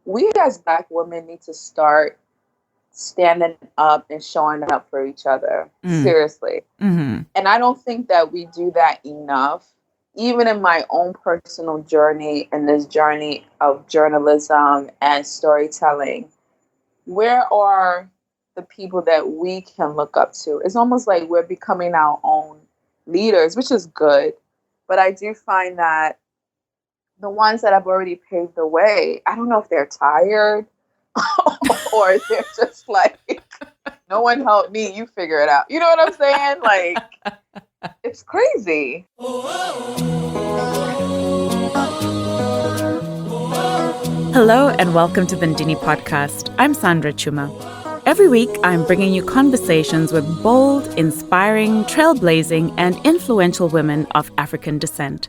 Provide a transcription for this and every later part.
we as Black women need to start standing up and showing up for each other. Seriously. Mm-hmm. And I don't think that we do that enough. Even in my own personal journey, in this journey of journalism and storytelling, where are the people that we can look up to? It's almost like we're becoming our own leaders, which is good. But I do find that the ones that have already paved the way, I don't know if they're tired or they're just like, no one helped me, you figure it out. You know what I'm saying? Like, it's crazy. Hello and welcome to the Ndini podcast. I'm Sandra Chuma. Every week, I'm bringing you conversations with bold, inspiring, trailblazing, and influential women of African descent.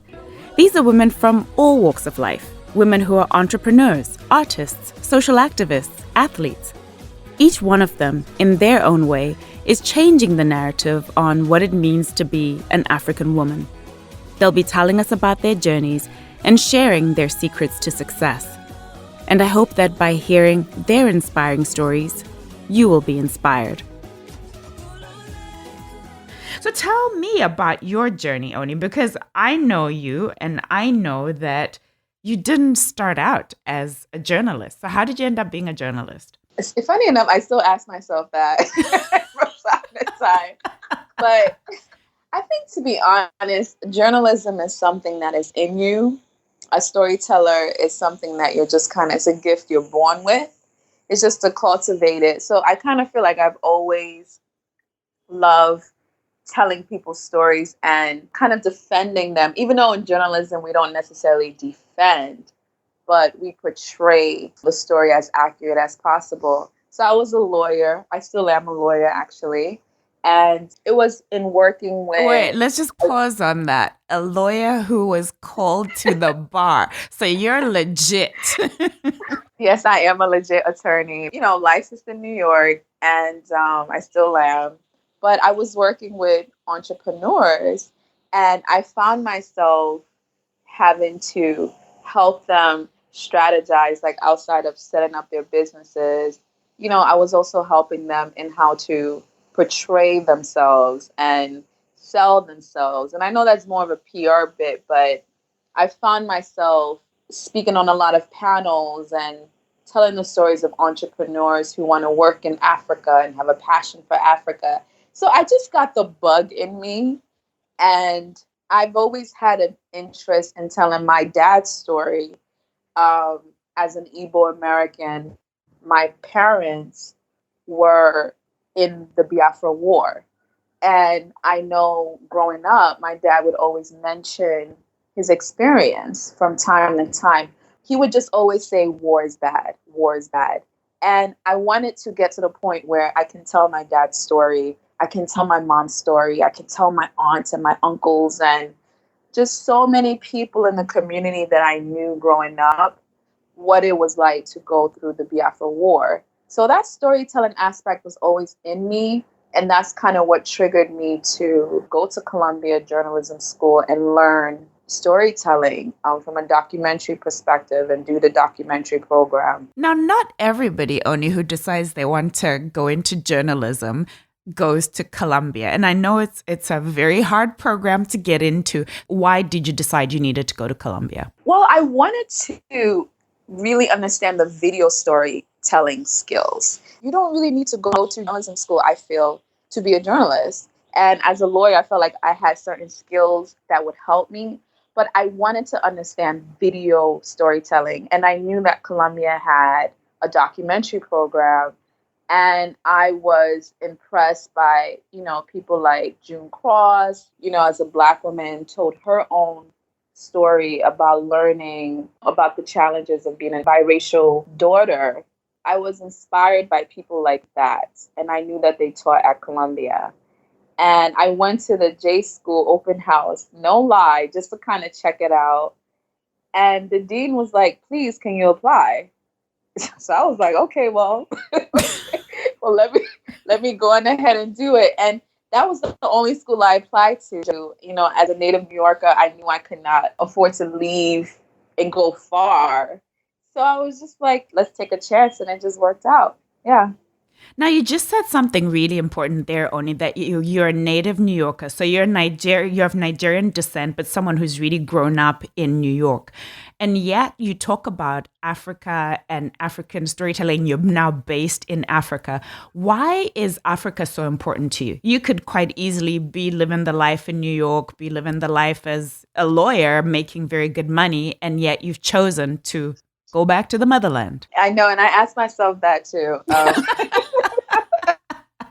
These are women from all walks of life, women who are entrepreneurs, artists, social activists, athletes. Each one of them, in their own way, is changing the narrative on what it means to be an African woman. They'll be telling us about their journeys and sharing their secrets to success. And I hope that by hearing their inspiring stories, you will be inspired. So tell me about your journey, Ony, because I know you and I know that you didn't start out as a journalist. So how did you end up being a journalist? Funny enough, I still ask myself that from time to time. But I think, to be honest, journalism is something that is in you. A storyteller is something that you're just it's a gift you're born with. It's just to cultivate it. So I kind of feel like I've always loved telling people's stories and kind of defending them, even though in journalism we don't necessarily defend, but we portray the story as accurate as possible. So I was a lawyer. I still am a lawyer, actually. And it was in working with... Wait, let's just pause on that. A lawyer who was called to the bar. So you're legit. Yes, I am a legit attorney, licensed in New York, and I still am. But I was working with entrepreneurs, and I found myself having to help them strategize, like outside of setting up their businesses. I was also helping them in how to portray themselves and sell themselves. And I know that's more of a PR bit, but I found myself speaking on a lot of panels and telling the stories of entrepreneurs who want to work in Africa and have a passion for Africa. So I just got the bug in me. And I've always had an interest in telling my dad's story. As an Igbo American, my parents were in the Biafra War. And I know growing up, my dad would always mention his experience from time to time. He would just always say, war is bad, war is bad. And I wanted to get to the point where I can tell my dad's story, I can tell my mom's story, I can tell my aunts and my uncles and just so many people in the community that I knew growing up, what it was like to go through the Biafra War. So that storytelling aspect was always in me. And that's kind of what triggered me to go to Columbia Journalism School and learn storytelling from a documentary perspective and do the documentary program. Now, not everybody, Ony, who decides they want to go into journalism goes to Columbia. And I know it's a very hard program to get into. Why did you decide you needed to go to Columbia? Well, I wanted to really understand the video storytelling skills. You don't really need to go to journalism school, I feel, to be a journalist. And as a lawyer, I felt like I had certain skills that would help me. But I wanted to understand video storytelling. And I knew that Columbia had a documentary program. And I was impressed by, people like June Cross, as a Black woman, told her own story about learning about the challenges of being a biracial daughter. I was inspired by people like that. And I knew that they taught at Columbia. And I went to the J School open house, no lie, just to kind of check it out. And the dean was like, please, can you apply? So I was like, okay, well, let me go on ahead and do it. And that was the only school I applied to. As a native New Yorker, I knew I could not afford to leave and go far. So I was just like, let's take a chance, and it just worked out. Yeah. Now, you just said something really important there, Oni, that you're a native New Yorker. So you have Nigerian descent, but someone who's really grown up in New York. And yet you talk about Africa and African storytelling. You're now based in Africa. Why is Africa so important to you? You could quite easily be living the life in New York, be living the life as a lawyer, making very good money, and yet you've chosen to go back to the motherland. I know, and I asked myself that too.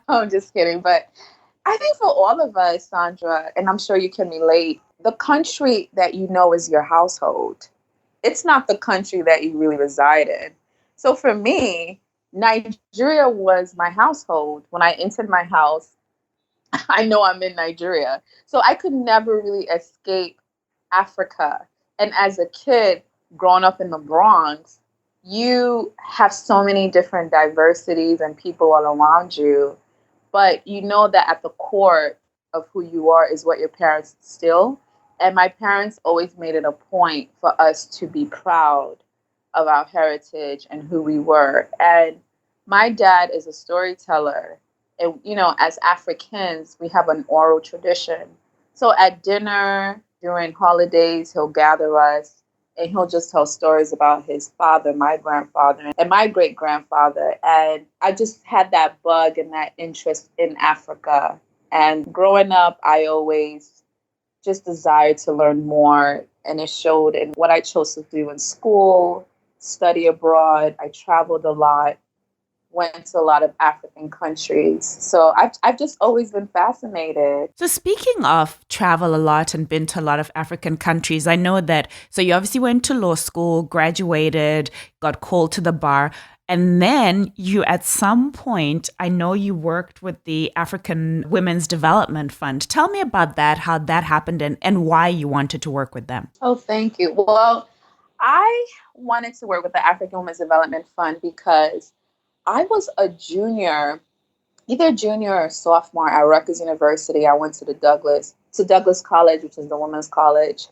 I'm just kidding. But I think for all of us, Sandra, and I'm sure you can relate, the country that you know is your household. It's not the country that you really reside in. So for me, Nigeria was my household. When I entered my house, I know I'm in Nigeria. So I could never really escape Africa. And as a kid growing up in the Bronx, you have so many different diversities and people all around you. But you know that at the core of who you are is what your parents instill. And my parents always made it a point for us to be proud of our heritage and who we were. And my dad is a storyteller. And, you know, as Africans, we have an oral tradition. So at dinner, during holidays, he'll gather us and he'll just tell stories about his father, my grandfather, and my great grandfather. And I just had that bug and that interest in Africa. And growing up, I always just desired to learn more. And it showed in what I chose to do in school, study abroad. I traveled a lot, went to a lot of African countries. So I've just always been fascinated. So speaking of travel a lot and been to a lot of African countries, I know that, so you obviously went to law school, graduated, got called to the bar, and then you at some point, I know you worked with the African Women's Development Fund. Tell me about that, how that happened and why you wanted to work with them. Oh, thank you. Well, I wanted to work with the African Women's Development Fund because I was a junior, either junior or sophomore at Rutgers University. I went to Douglas College, which is the women's college.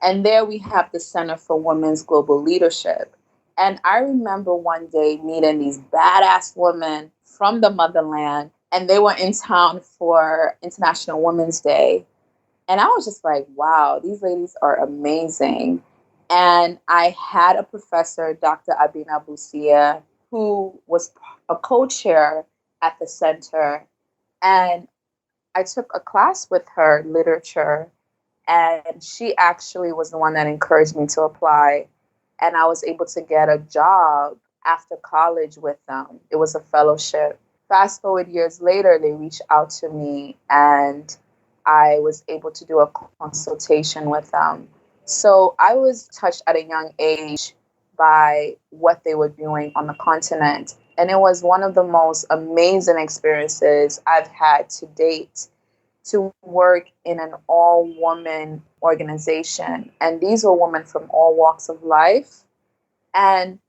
And there we have the Center for Women's Global Leadership. And I remember one day meeting these badass women from the motherland, and they were in town for International Women's Day. And I was just like, wow, these ladies are amazing. And I had a professor, Dr. Abina Busia, who was a co-chair at the center. And I took a class with her, literature, and she actually was the one that encouraged me to apply. And I was able to get a job after college with them. It was a fellowship. Fast forward years later, they reached out to me and I was able to do a consultation with them. So I was touched at a young age by what they were doing on the continent. And it was one of the most amazing experiences I've had to date to work in an all-woman organization. And these were women from all walks of life. And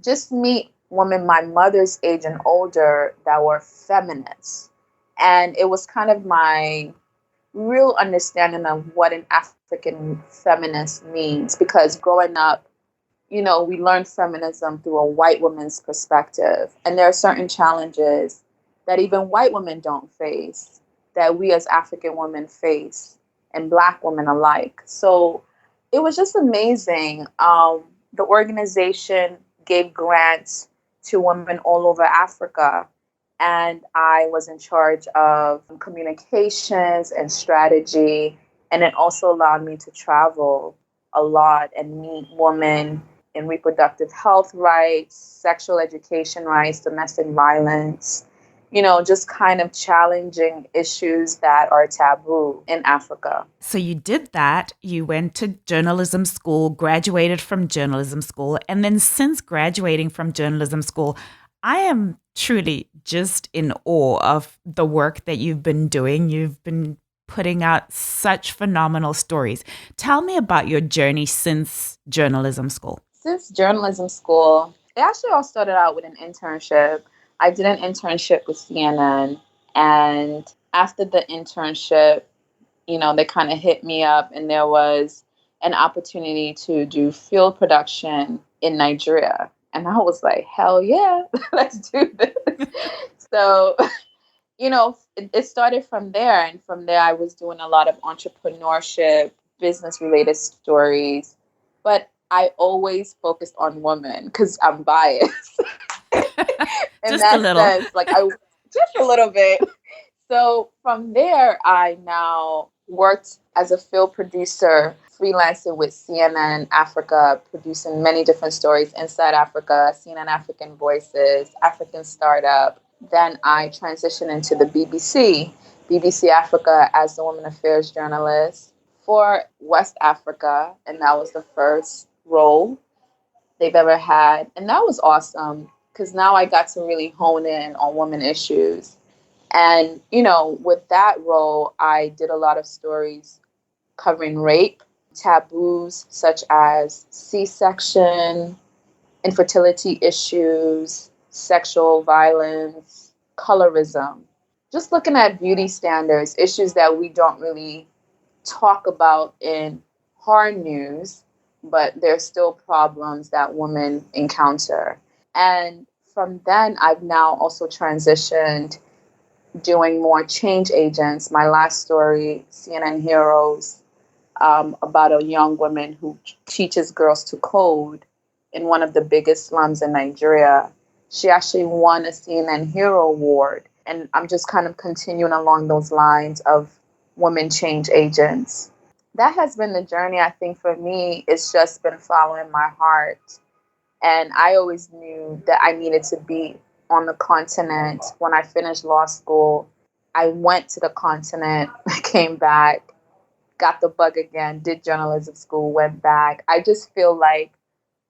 just meet women my mother's age and older that were feminists. And it was kind of my real understanding of what an African feminist means. Because growing up, you know, we learned feminism through a white woman's perspective. And there are certain challenges that even white women don't face, that we as African women face, and Black women alike. So it was just amazing. The organization gave grants to women all over Africa. And I was in charge of communications and strategy. And it also allowed me to travel a lot and meet women in reproductive health rights, sexual education rights, domestic violence, you know, just kind of challenging issues that are taboo in Africa. So you did that. You went to journalism school, graduated from journalism school. And then since graduating from journalism school, I am truly just in awe of the work that you've been doing. You've been putting out such phenomenal stories. Tell me about your journey since journalism school. Since journalism school, it actually all started out with an internship. I did an internship with CNN. And after the internship, you know, they kind of hit me up and there was an opportunity to do field production in Nigeria. And I was like, hell yeah, let's do this. So, it started from there. And from there, I was doing a lot of entrepreneurship, business related stories. But I always focused on women because I'm biased in Just a that little. sense. Like, I just a little bit. So from there, I now worked as a field producer, freelancing with CNN Africa, producing many different stories inside Africa, CNN African Voices, African Startup. Then I transitioned into the BBC Africa as the Women Affairs journalist for West Africa. And that was the first role they've ever had. And that was awesome because now I got to really hone in on women issues. And, with that role, I did a lot of stories covering rape, taboos such as C-section, infertility issues, sexual violence, colorism. Just looking at beauty standards, issues that we don't really talk about in hard news, but there's still problems that women encounter. And from then, I've now also transitioned doing more change agents. My last story, CNN Heroes, about a young woman who teaches girls to code in one of the biggest slums in Nigeria. She actually won a CNN Hero Award. And I'm just kind of continuing along those lines of women change agents. That has been the journey, I think, for me. It's just been following my heart. And I always knew that I needed to be on the continent. When I finished law school, I went to the continent, came back, got the bug again, did journalism school, went back. I just feel like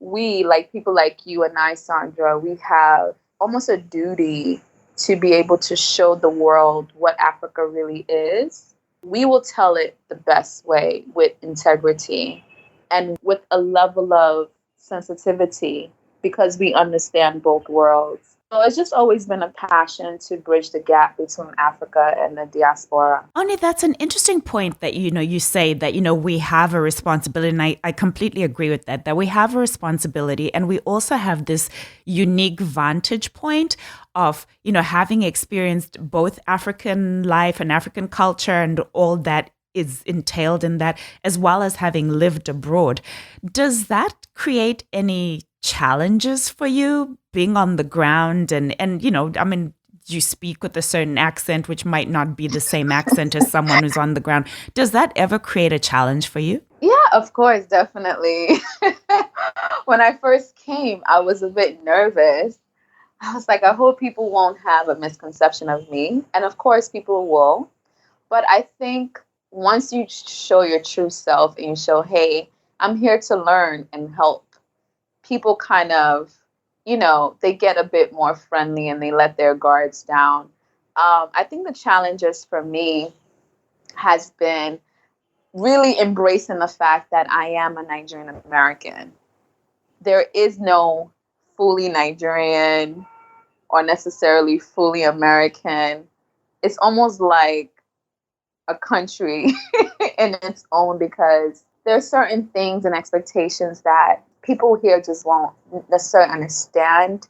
we, like people like you and I, Sandra, we have almost a duty to be able to show the world what Africa really is. We will tell it the best way with integrity and with a level of sensitivity because we understand both worlds. So it's just always been a passion to bridge the gap between Africa and the diaspora. Ony, that's an interesting point that, you say that, we have a responsibility. And I completely agree with that we have a responsibility. And we also have this unique vantage point of, having experienced both African life and African culture and all that is entailed in that, as well as having lived abroad. Does that create any challenges for you being on the ground and you speak with a certain accent which might not be the same accent as someone who's on the ground? Does that ever create a challenge for you? Yeah, of course, definitely. When I first came, I was a bit nervous. I was like, I hope people won't have a misconception of me. And of course, people will. But I think once you show your true self and you show, hey, I'm here to learn and help, people kind of, they get a bit more friendly and they let their guards down. I think the challenges for me has been really embracing the fact that I am a Nigerian-American. There is no fully Nigerian or necessarily fully American. It's almost like a country in its own because there are certain things and expectations that people here just won't necessarily understand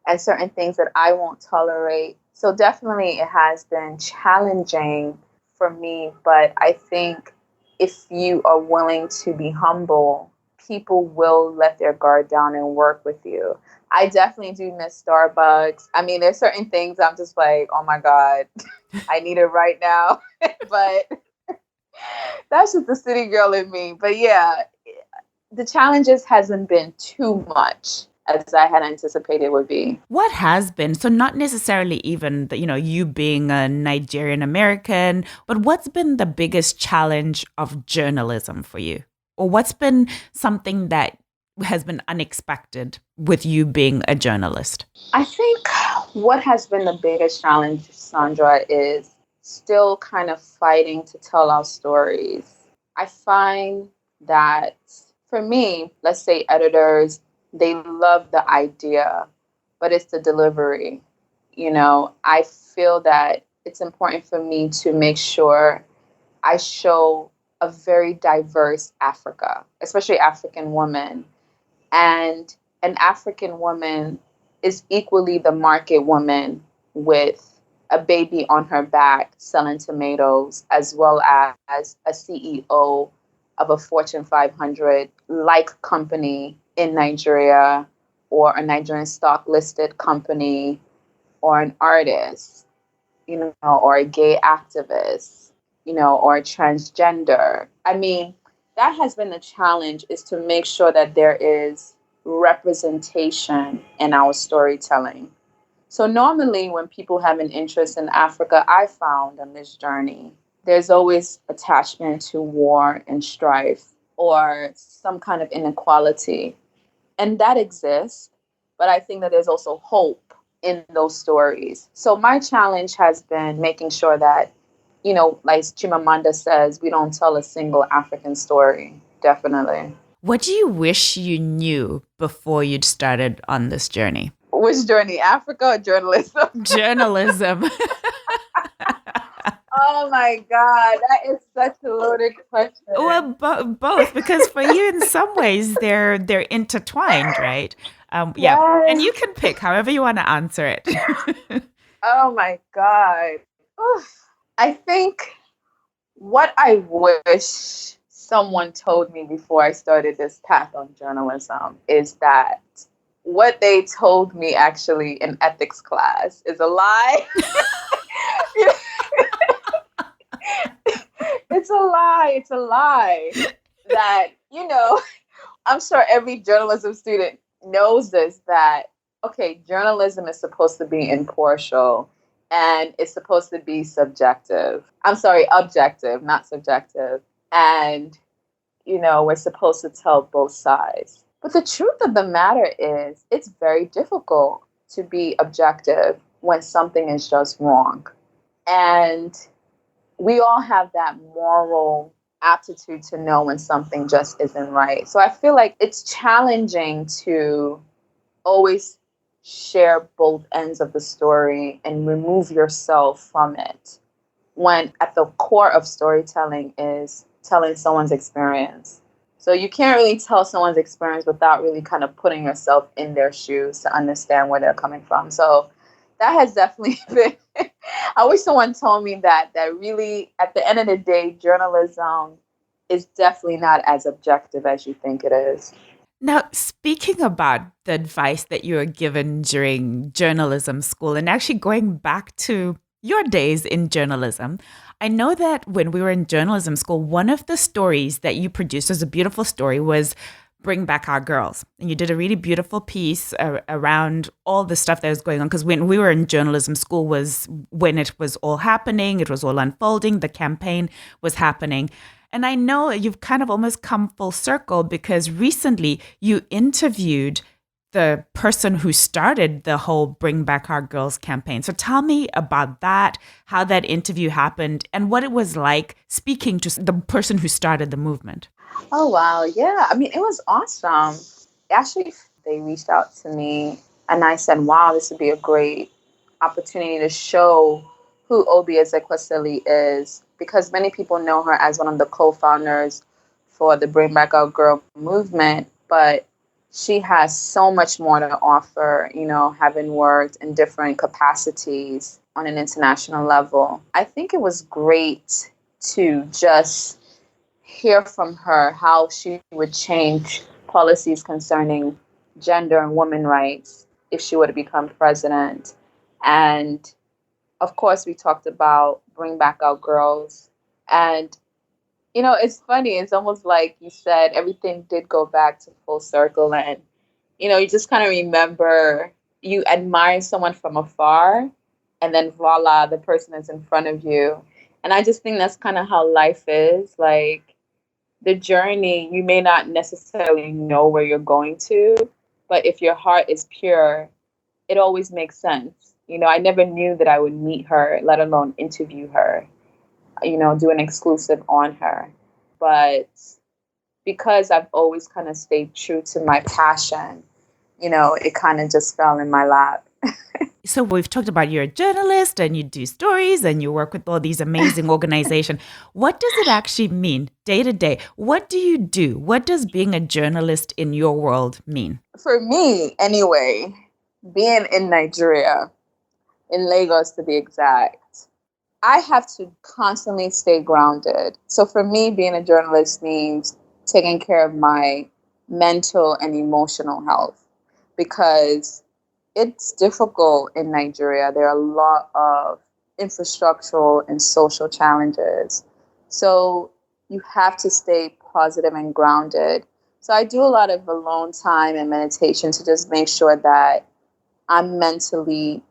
and certain things that I won't tolerate. So definitely it has been challenging for me, but I think if you are willing to be humble, people will let their guard down and work with you. I definitely do miss Starbucks. I mean, there's certain things I'm just like, oh my God, I need it right now. But that's just the city girl in me. But yeah, the challenges hasn't been too much as I had anticipated would be. What has been, so not necessarily even, you being a Nigerian-American, but what's been the biggest challenge of journalism for you? Or what's been something that has been unexpected with you being a journalist? I think what has been the biggest challenge, Sandra, is still kind of fighting to tell our stories. I find that for me, let's say editors, they love the idea, but it's the delivery. I feel that it's important for me to make sure I show a very diverse Africa, especially African women. And an African woman is equally the market woman with a baby on her back selling tomatoes, as well as a CEO of a Fortune 500 like company in Nigeria, or a Nigerian stock listed company, or an artist, or a gay activist, or a transgender. I mean, that has been the challenge, is to make sure that there is representation in our storytelling. So normally when people have an interest in Africa, I found on this journey, there's always attachment to war and strife or some kind of inequality. And that exists, but I think that there's also hope in those stories. So my challenge has been making sure that, like Chimamanda says, we don't tell a single African story. Definitely. What do you wish you knew before you'd started on this journey? Which journey, Africa or journalism? Journalism. Oh my God, that is such a loaded question. Well, both, because for you, in some ways, they're intertwined, right? Yeah, Yes. and you can pick however you want to answer it. Oh my God. Oof. I think what I wish someone told me before I started this path on journalism is that what they told me actually in ethics class is a lie. It's a lie. It's a lie. That, I'm sure every journalism student knows this, that, okay, journalism is supposed to be impartial and it's supposed to be subjective. I'm sorry, objective, not subjective. And, we're supposed to tell both sides. But the truth of the matter is, it's very difficult to be objective when something is just wrong. And we all have that moral aptitude to know when something just isn't right. So I feel like it's challenging to always share both ends of the story and remove yourself from it, when at the core of storytelling is telling someone's experience. So you can't really tell someone's experience without really kind of putting yourself in their shoes to understand where they're coming from. So that has definitely been, I wish someone told me that really, at the end of the day, journalism is definitely not as objective as you think it is. Now, speaking about the advice that you were given during journalism school, and actually going back to your days in journalism, I know that when we were in journalism school, one of the stories that you produced as a beautiful story was Bring Back Our Girls. And you did a really beautiful piece around all the stuff that was going on. Because when we were in journalism school was when it was all happening, it was all unfolding, the campaign was happening. And I know you've kind of almost come full circle, because recently you interviewed the person who started the whole Bring Back Our Girls campaign. So tell me about that, how that interview happened, and what it was like speaking to the person who started the movement. Oh, wow. Yeah. I mean, it was awesome. Actually, they reached out to me and I said, wow, this would be a great opportunity to show who Obi Ezekwesili is, because many people know her as one of the co-founders for the Bring Back Our Girl movement, but she has so much more to offer, having worked in different capacities on an international level. I think it was great to just hear from her how she would change policies concerning gender and women rights if she were to become president. And of course, we talked about Bring Back Our Girls. And, it's funny. It's almost like you said, everything did go back to full circle. And, you just kind of remember you admire someone from afar, and then voila, the person is in front of you. And I just think that's kind of how life is. Like, the journey, you may not necessarily know where you're going to, but if your heart is pure, it always makes sense. I never knew that I would meet her, let alone interview her, do an exclusive on her. But because I've always kind of stayed true to my passion, it kind of just fell in my lap. So we've talked about you're a journalist and you do stories and you work with all these amazing organizations. What does it actually mean day to day? What do you do? What does being a journalist in your world mean? For me, anyway, being in Nigeria, in Lagos to be exact, I have to constantly stay grounded. So for me, being a journalist means taking care of my mental and emotional health because it's difficult in Nigeria. There are a lot of infrastructural and social challenges. So you have to stay positive and grounded. So I do a lot of alone time and meditation to just make sure that I'm mentally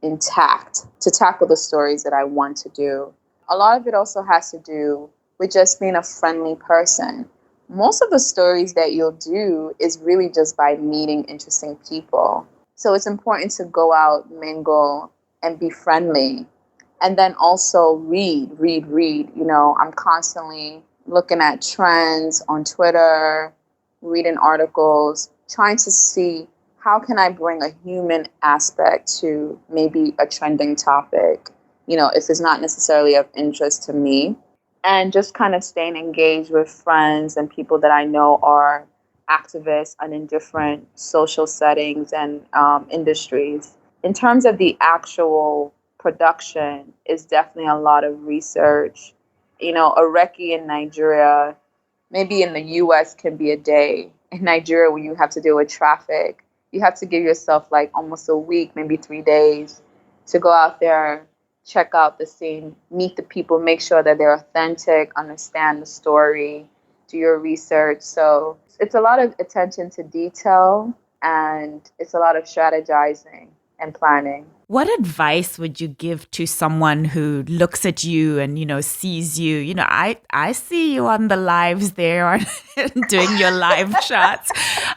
intact to tackle the stories that I want to do. A lot of it also has to do with just being a friendly person. Most of the stories that you'll do is really just by meeting interesting people. So it's important to go out, mingle, and be friendly. And then also read. I'm constantly looking at trends on Twitter, reading articles, trying to see how can I bring a human aspect to maybe a trending topic, if it's not necessarily of interest to me. And just kind of staying engaged with friends and people that I know are activists and in different social settings and industries. In terms of the actual production, is definitely a lot of research. A recce in Nigeria, maybe in the US can be a day. In Nigeria, when you have to deal with traffic, you have to give yourself like almost a week, maybe 3 days to go out there, check out the scene, meet the people, make sure that they're authentic, understand the story, do your research. So it's a lot of attention to detail and it's a lot of strategizing and planning. What advice would you give to someone who looks at you and, sees you? I see you on the lives there doing your live shots.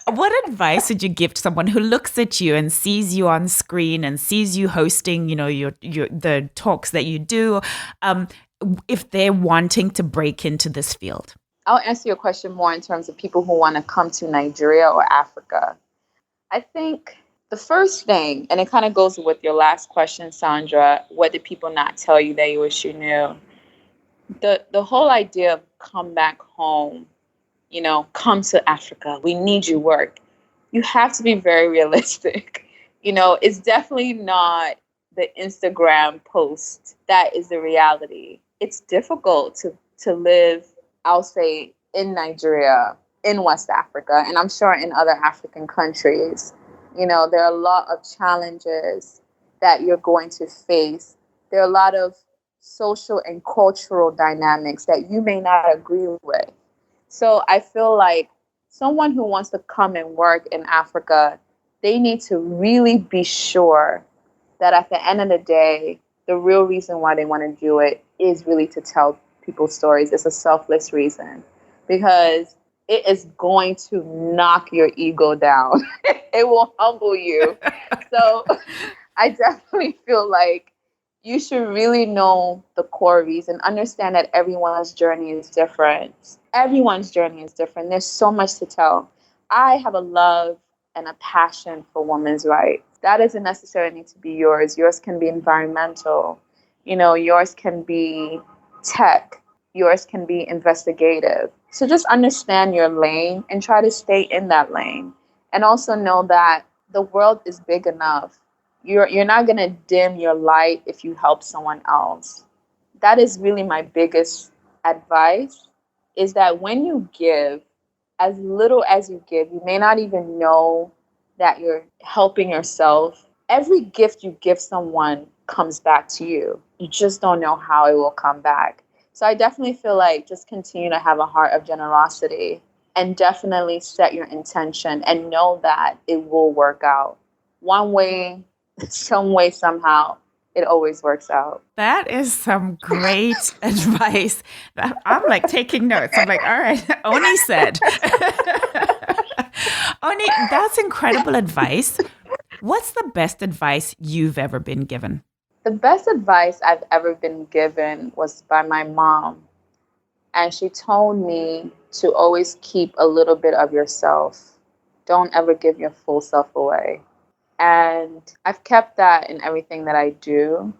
What advice would you give to someone who looks at you and sees you on screen and sees you hosting, your the talks that you do, if they're wanting to break into this field? I'll answer your question more in terms of people who want to come to Nigeria or Africa. I think the first thing, and it kind of goes with your last question, Sandra, what did people not tell you that you wish you knew? The whole idea of come back home, come to Africa, we need you work. You have to be very realistic. It's definitely not the Instagram post that is the reality. It's difficult to live, I'll say, in Nigeria, in West Africa, and I'm sure in other African countries. There are a lot of challenges that you're going to face. There are a lot of social and cultural dynamics that you may not agree with. So I feel like someone who wants to come and work in Africa, they need to really be sure that at the end of the day, the real reason why they want to do it is really to tell people's stories. It's a selfless reason because it is going to knock your ego down. It will humble you. So I definitely feel like you should really know the core reason. Understand that everyone's journey is different. Everyone's journey is different. There's so much to tell. I have a love and a passion for women's rights. That doesn't necessarily need to be yours. Yours can be environmental. Yours can be tech. Yours can be investigative. So just understand your lane and try to stay in that lane. And also know that the world is big enough. You're not going to dim your light if you help someone else. That is really my biggest advice, is that when you give, as little as you give, you may not even know that you're helping yourself. Every gift you give someone comes back to you. You just don't know how it will come back. So I definitely feel like just continue to have a heart of generosity and definitely set your intention and know that it will work out. One way, some way, somehow, it always works out. That is some great advice. I'm like taking notes. I'm like, all right, Ony said. Ony, that's incredible advice. What's the best advice you've ever been given? The best advice I've ever been given was by my mom. And she told me to always keep a little bit of yourself. Don't ever give your full self away. And I've kept that in everything that I do,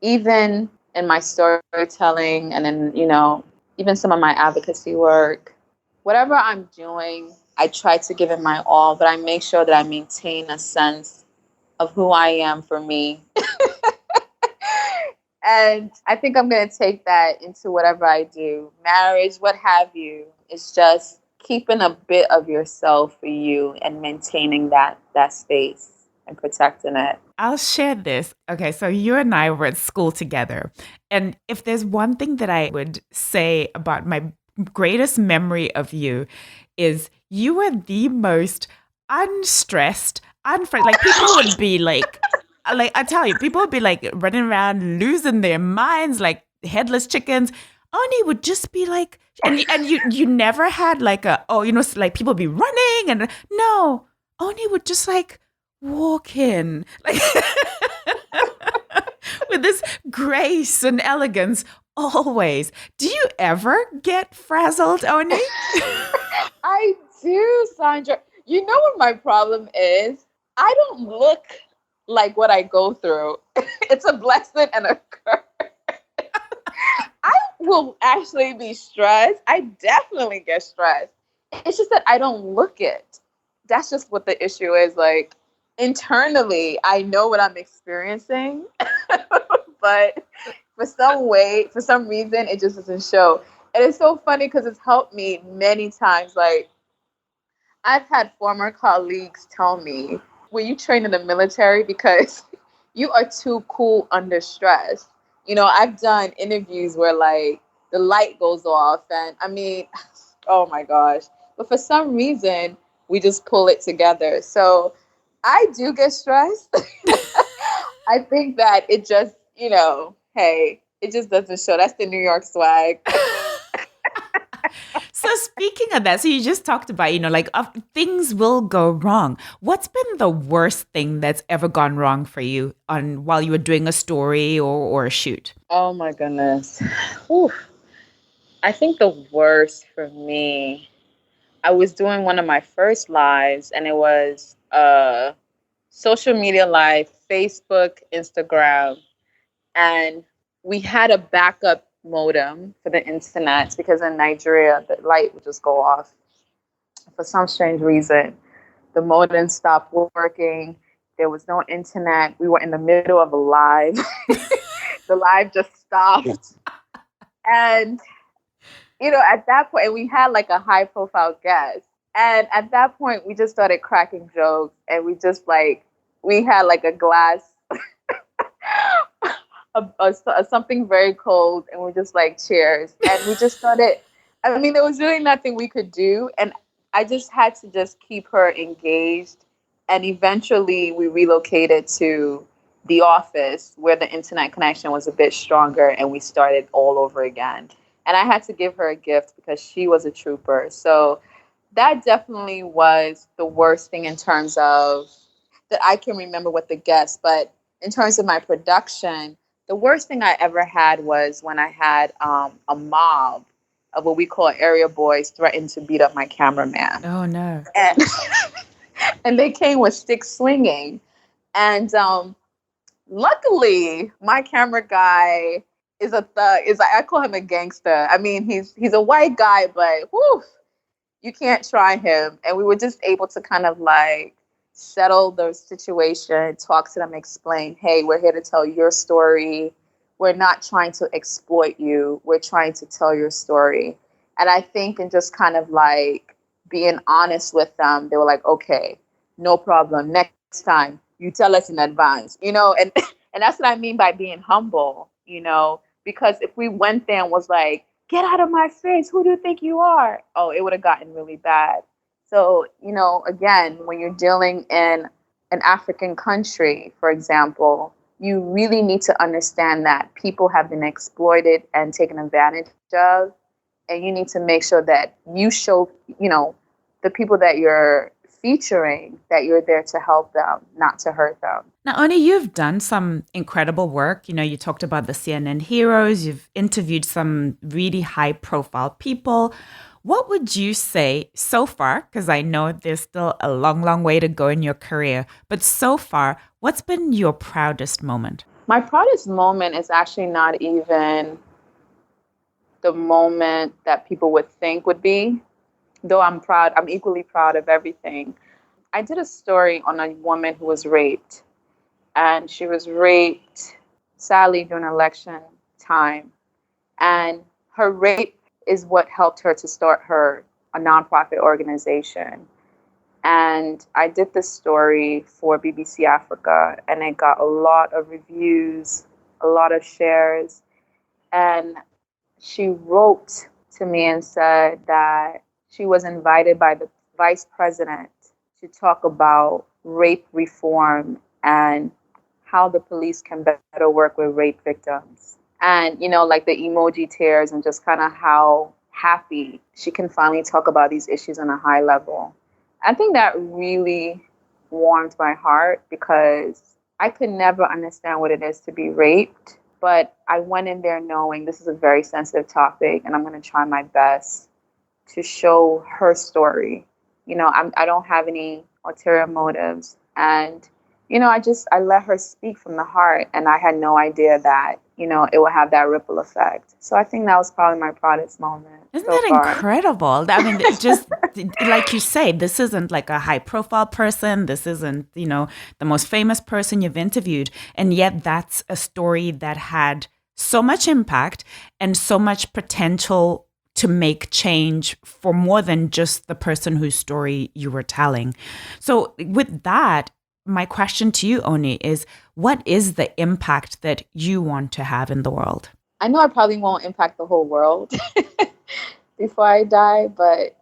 even in my storytelling and in, even some of my advocacy work. Whatever I'm doing, I try to give it my all, but I make sure that I maintain a sense of who I am for me. And I think I'm going to take that into whatever I do. Marriage, what have you. It's just keeping a bit of yourself for you and maintaining that space and protecting it. I'll share this. Okay, so you and I were at school together. And if there's one thing that I would say about my greatest memory of you is you were the most unstressed, unfriendly. Like people would be like I tell you, people would be like running around losing their minds like headless chickens. Ony would just be like, and you never had like like people be running and no, Ony would just like walk in like with this grace and elegance always. Do you ever get frazzled, Ony? I do, Sandra. You know what my problem is? I don't look like what I go through. It's a blessing and a curse. I will actually be stressed. I definitely get stressed. It's just that I don't look it. That's just what the issue is. Like, internally, I know what I'm experiencing, but for some reason, it just doesn't show. And it's so funny because it's helped me many times. Like, I've had former colleagues tell me, were you trained in the military? Because you are too cool under stress. I've done interviews where like the light goes off and I mean, oh my gosh. But for some reason, we just pull it together. So I do get stressed. I think that it just, hey, it just doesn't show. That's the New York swag. So speaking of that, so you just talked about, things will go wrong. What's been the worst thing that's ever gone wrong for you while you were doing a story or a shoot? Oh my goodness. Whew. I think the worst for me, I was doing one of my first lives and it was social media live, Facebook, Instagram. And we had a backup modem for the internet because in Nigeria, the light would just go off. For some strange reason, the modem stopped working. There was no internet. We were in the middle of a live. The live just stopped. And, at that point, we had like a high profile guest. And at that point, we just started cracking jokes and we just we had like a glass something very cold and we're just like cheers and we just started. I mean, there was really nothing we could do and I just had to just keep her engaged and eventually we relocated to the office where the internet connection was a bit stronger and we started all over again and I had to give her a gift because she was a trooper. So that definitely was the worst thing in terms of that I can remember with the guests, but in terms of my production, the worst thing I ever had was when I had a mob of what we call area boys threaten to beat up my cameraman. Oh, no. And, and they came with sticks swinging. And luckily, my camera guy is a thug. I call him a gangster. I mean, he's a white guy, but whew, you can't try him. And we were just able to kind of settle the situation, talk to them, explain, hey, we're here to tell your story. We're not trying to exploit you. We're trying to tell your story. And I think in just kind of being honest with them, they were like, okay, no problem. Next time you tell us in advance, and that's what I mean by being humble, because if we went there and was like, get out of my face, who do you think you are? Oh, it would have gotten really bad. So, again, when you're dealing in an African country, for example, you really need to understand that people have been exploited and taken advantage of. And you need to make sure that you show, the people that you're featuring, that you're there to help them, not to hurt them. Now, Ony, you've done some incredible work. You talked about the CNN heroes. You've interviewed some really high profile people. What would you say so far, because I know there's still a long, long way to go in your career, but so far, what's been your proudest moment? My proudest moment is actually not even the moment that people would think would be, though I'm proud, I'm equally proud of everything. I did a story on a woman who was raped, and she was raped sadly during election time. And her rape is what helped her to start a nonprofit organization. And I did this story for BBC Africa, and it got a lot of reviews, a lot of shares. And she wrote to me and said that she was invited by the vice president to talk about rape reform and how the police can better work with rape victims. And, like the emoji tears and just kind of how happy she can finally talk about these issues on a high level. I think that really warmed my heart because I could never understand what it is to be raped. But I went in there knowing this is a very sensitive topic, and I'm going to try my best to show her story. I don't have any ulterior motives. And, I let her speak from the heart, and I had no idea that, it would have that ripple effect. So I think that was probably my proudest moment. Isn't that incredible? I mean, it's just like you say, this isn't like a high profile person. This isn't, the most famous person you've interviewed. And yet that's a story that had so much impact and so much potential to make change for more than just the person whose story you were telling. So with that, my question to you, Ony, is what is the impact that you want to have in the world? I know I probably won't impact the whole world before I die, but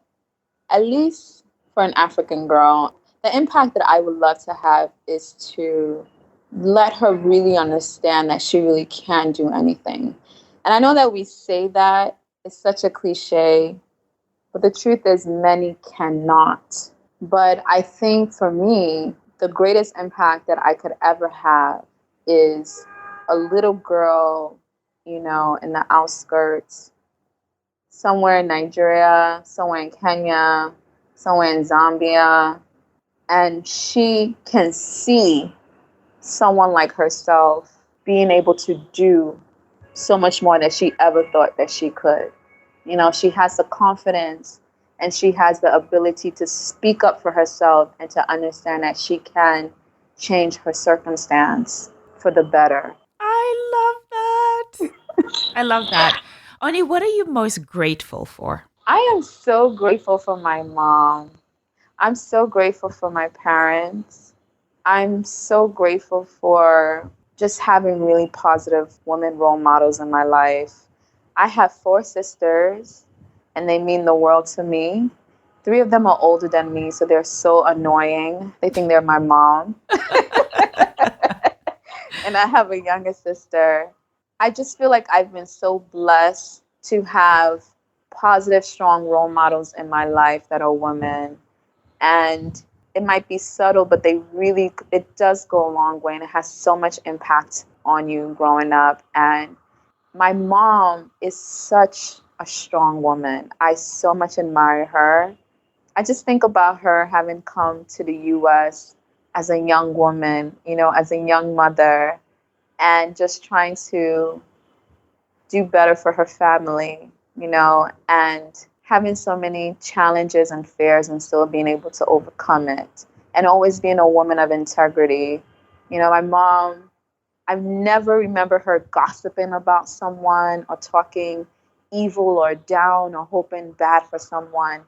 at least for an African girl, the impact that I would love to have is to let her really understand that she really can do anything. And I know that we say that, it's such a cliche, but the truth is many cannot. But I think for me, the greatest impact that I could ever have is a little girl, in the outskirts, somewhere in Nigeria, somewhere in Kenya, somewhere in Zambia, and she can see someone like herself being able to do so much more than she ever thought that she could. She has the confidence and she has the ability to speak up for herself and to understand that she can change her circumstance for the better. I love that. I love that. Ony, what are you most grateful for? I am so grateful for my mom. I'm so grateful for my parents. I'm so grateful for just having really positive women role models in my life. I have 4 sisters, and they mean the world to me. 3 of them are older than me, so they're so annoying. They think they're my mom. And I have a younger sister. I just feel like I've been so blessed to have positive, strong role models in my life that are women. And it might be subtle, but it does go a long way, and it has so much impact on you growing up. And my mom is such a strong woman. I so much admire her. I just think about her having come to the U.S. as a young woman, as a young mother, and just trying to do better for her family, and having so many challenges and fears and still being able to overcome it, and always being a woman of integrity. My mom, I've never remember her gossiping about someone or talking evil or down or hoping bad for someone.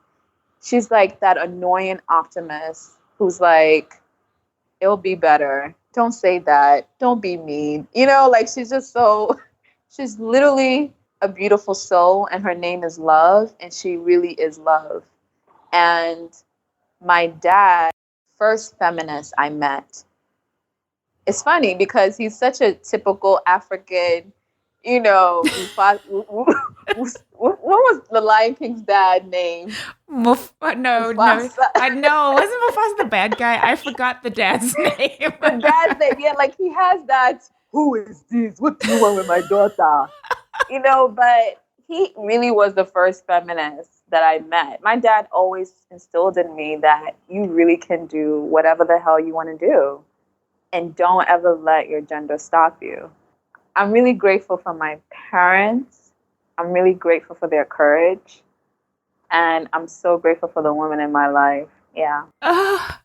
She's like that annoying optimist who's like, it'll be better. Don't say that. Don't be mean. She's just she's literally a beautiful soul, and her name is Love, and she really is love. And my dad, first feminist I met, it's funny because he's such a typical African, what was the Lion King's dad name? No. I know. Wasn't Mufasa the bad guy? I forgot the dad's name. The dad's name, yeah, he has that, who is this? What do you want with my daughter? But he really was the first feminist. that I met. My dad always instilled in me that you really can do whatever the hell you want to do, and don't ever let your gender stop you. I'm really grateful for my parents. I'm really grateful for their courage. And I'm so grateful for the women in my life. Yeah. Oh.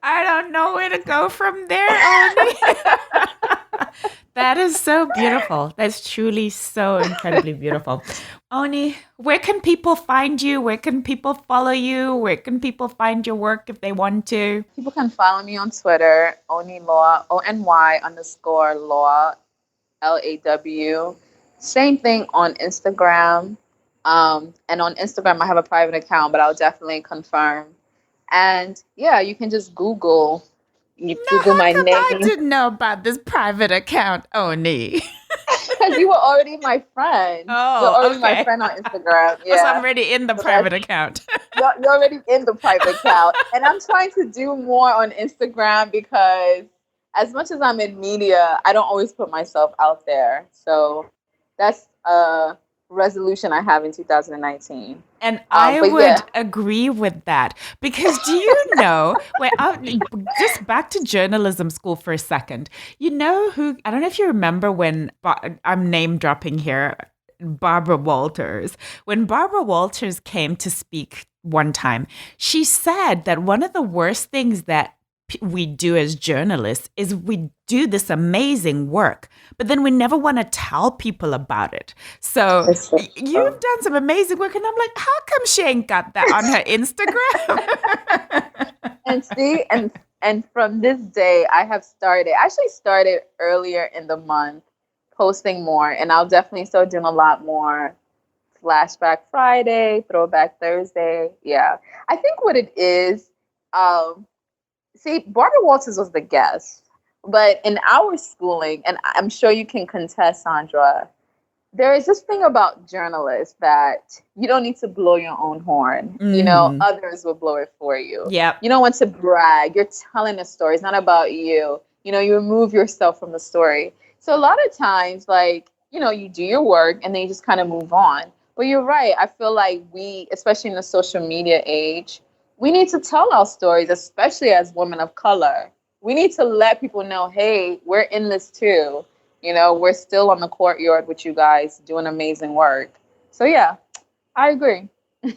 I don't know where to go from there, Ony. That is so beautiful. That's truly so incredibly beautiful. Ony, where can people find you? Where can people follow you? Where can people find your work if they want to? People can follow me on Twitter, Ony Law, ONY_law, LAW. Same thing on Instagram. And on Instagram, I have a private account, but I'll definitely confirm. And yeah, you can just Google my name. I didn't know about this private account, Ony. Because you were already my friend. Oh, you're already okay. my friend on Instagram. Yeah, so I'm already in the private account. You're already in the private account. And I'm trying to do more on Instagram because as much as I'm in media, I don't always put myself out there. So that's a resolution I have in 2019. And I would agree with that, because do you know, just back to journalism school for a second, you know who, I don't know if you remember when, I'm name dropping here, Barbara Walters. When Barbara Walters came to speak one time, she said that one of the worst things that we do as journalists is we do this amazing work, but then we never want to tell people about it. So you've done some amazing work, and I'm like, how come she ain't got that on her Instagram? And see, and from this day, I actually started earlier in the month posting more, and I'll definitely start doing a lot more. Flashback Friday, Throwback Thursday. Yeah. I think what it is, see, Barbara Walters was the guest, but in our schooling, and I'm sure you can contest, Sandra, there is this thing about journalists that you don't need to blow your own horn. You know, others will blow it for you. Yeah. You don't want to brag. You're telling a story. It's not about you. You know, you remove yourself from the story. So a lot of times, like, you know, you do your work and then you just kind of move on. But you're right. I feel like we, especially in the social media age, we need to tell our stories, especially as women of color. We need to let people know, hey, we're in this too. You know, we're still on the courtyard with you guys doing amazing work. So yeah, I agree.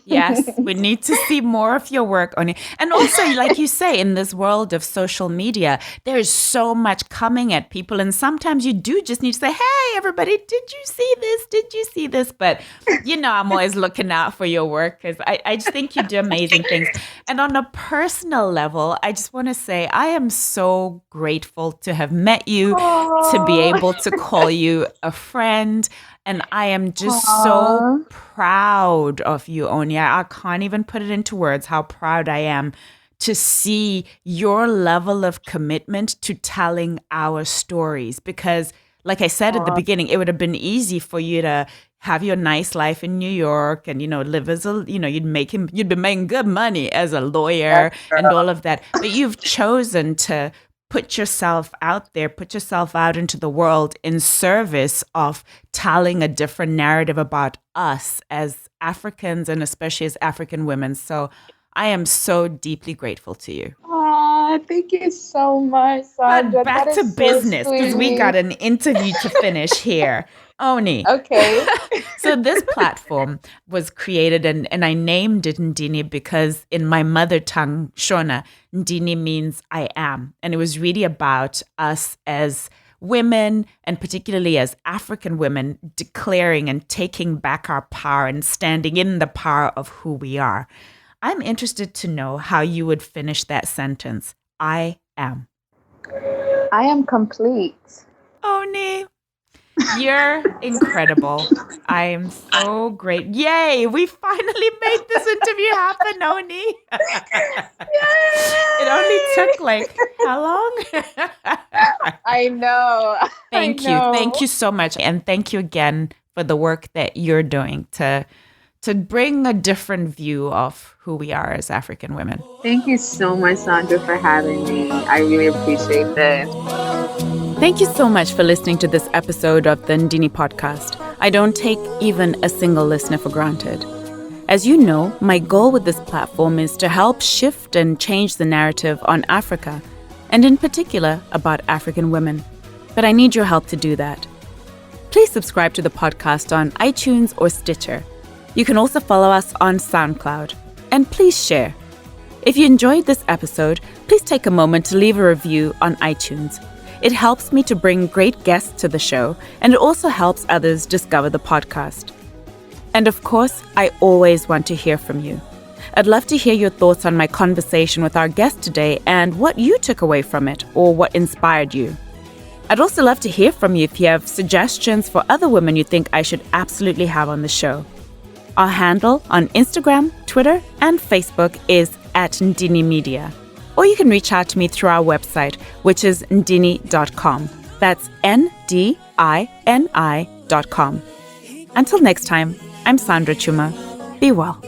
Yes, we need to see more of your work, Ony. And also, like you say, in this world of social media, there's so much coming at people. And sometimes you do just need to say, hey, everybody, did you see this? Did you see this? But, you know, I'm always looking out for your work because I just think you do amazing things. And on a personal level, I just want to say I am so grateful to have met you, to be able to call you a friend. And I am just so proud of you, Ony. I can't even put it into words how proud I am to see your level of commitment to telling our stories. Because, like I said at the beginning, it would have been easy for you to have your nice life in New York and, you know, live as a, you know, you'd be making good money as a lawyer and all of that. But you've chosen to put yourself out there, put yourself out into the world in service of telling a different narrative about us as Africans and especially as African women. So I am so deeply grateful to you. Thank you so much, Sandra. But back to business, because we got an interview to finish here. Ony. Okay. So this platform was created and I named it Ndini because in my mother tongue, Shona, Ndini means I am. And it was really about us as women and particularly as African women declaring and taking back our power and standing in the power of who we are. I'm interested to know how you would finish that sentence. I am. I am complete. Ony. You're incredible. I am so great. Yay, we finally made this interview happen, Ony. It only took like, how long? I know. Thank you. Thank you so much. And thank you again for the work that you're doing to bring a different view of who we are as African women. Thank you so much, Sandra, for having me. I really appreciate this. Thank you so much for listening to this episode of the Ndini podcast. I don't take even a single listener for granted. As you know, my goal with this platform is to help shift and change the narrative on Africa, and in particular about African women. But I need your help to do that. Please subscribe to the podcast on iTunes or Stitcher. You can also follow us on SoundCloud. And please share. If you enjoyed this episode, please take a moment to leave a review on iTunes. It helps me to bring great guests to the show, and it also helps others discover the podcast. And of course, I always want to hear from you. I'd love to hear your thoughts on my conversation with our guest today and what you took away from it or what inspired you. I'd also love to hear from you if you have suggestions for other women you think I should absolutely have on the show. Our handle on Instagram, Twitter, and Facebook is @Ndini Media. Or you can reach out to me through our website, which is ndini.com. That's ndini.com. Until next time, I'm Sandra Chuma. Be well.